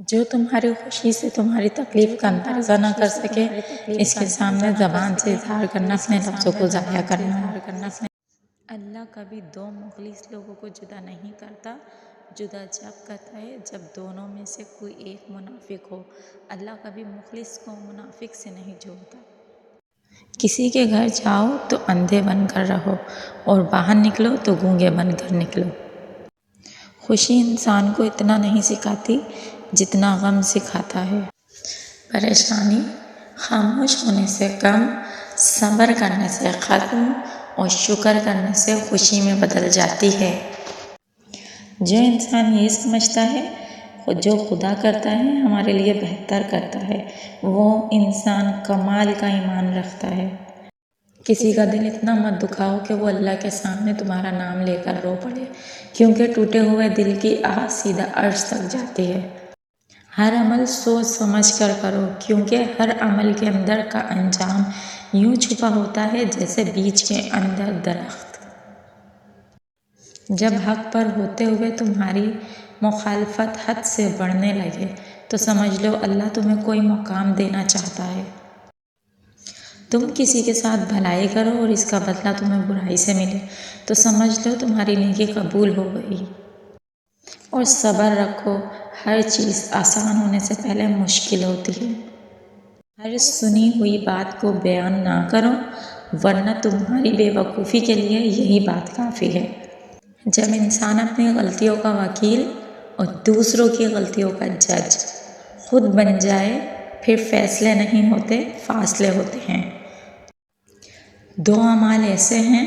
جو تمہاری خوشی سے تمہاری تکلیف کا اندازہ نہ کر سکے، اس کے سامنے زبان سے اظہار کرنا اپنے لفظوں کو ضائع کرنا ہے۔ اللہ کبھی دو مخلص لوگوں کو جدا نہیں کرتا، جدا جب کرتا ہے جب دونوں میں سے کوئی ایک منافق ہو۔ اللہ کبھی مخلص کو منافق سے نہیں جوڑتا۔ کسی کے گھر جاؤ تو اندھے بن کر رہو اور باہر نکلو تو گونگے بن کر نکلو۔ خوشی انسان کو اتنا نہیں سکھاتی جتنا غم سکھاتا ہے۔ پریشانی خاموش ہونے سے کم، صبر کرنے سے ختم اور شکر کرنے سے خوشی میں بدل جاتی ہے۔ جو انسان یہ سمجھتا ہے جو خدا کرتا ہے ہمارے لیے بہتر کرتا ہے، وہ انسان کمال کا ایمان رکھتا ہے۔ کسی کا دل اتنا مت دکھاؤ کہ وہ اللہ کے سامنے تمہارا نام لے کر رو پڑے، کیونکہ ٹوٹے ہوئے دل کی آہ سیدھا عرش تک جاتی ہے۔ ہر عمل سوچ سمجھ کر کرو، کیونکہ ہر عمل کے اندر کا انجام یوں چھپا ہوتا ہے جیسے بیج کے اندر درخت۔ جب حق پر ہوتے ہوئے تمہاری مخالفت حد سے بڑھنے لگے تو سمجھ لو اللہ تمہیں کوئی مقام دینا چاہتا ہے۔ تم کسی کے ساتھ بھلائی کرو اور اس کا بدلہ تمہیں برائی سے ملے تو سمجھ لو تمہاری نیکی قبول ہو گئی۔ اور صبر رکھو، ہر چیز آسان ہونے سے پہلے مشکل ہوتی ہے۔ ہر سنی ہوئی بات کو بیان نہ کرو، ورنہ تمہاری بے وقوفی کے لیے یہی بات کافی ہے۔ جب انسان اپنی غلطیوں کا وکیل اور دوسروں کی غلطیوں کا جج خود بن جائے، پھر فیصلے نہیں ہوتے، فاصلے ہوتے ہیں۔ دو اعمال ایسے ہیں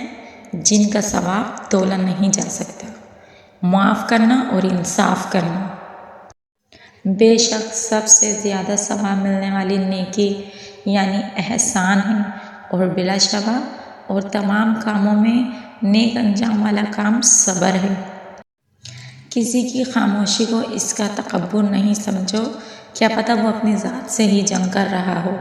جن کا ثواب تولا نہیں جا سکتا، معاف کرنا اور انصاف کرنا۔ بے شک سب سے زیادہ ثواب ملنے والی نیکی یعنی احسان ہے، اور بلا شبہ اور تمام کاموں میں نیک انجام والا کام صبر ہے۔ کسی کی خاموشی کو اس کا تکبر نہیں سمجھو، کیا پتہ وہ اپنی ذات سے ہی جنگ کر رہا ہو۔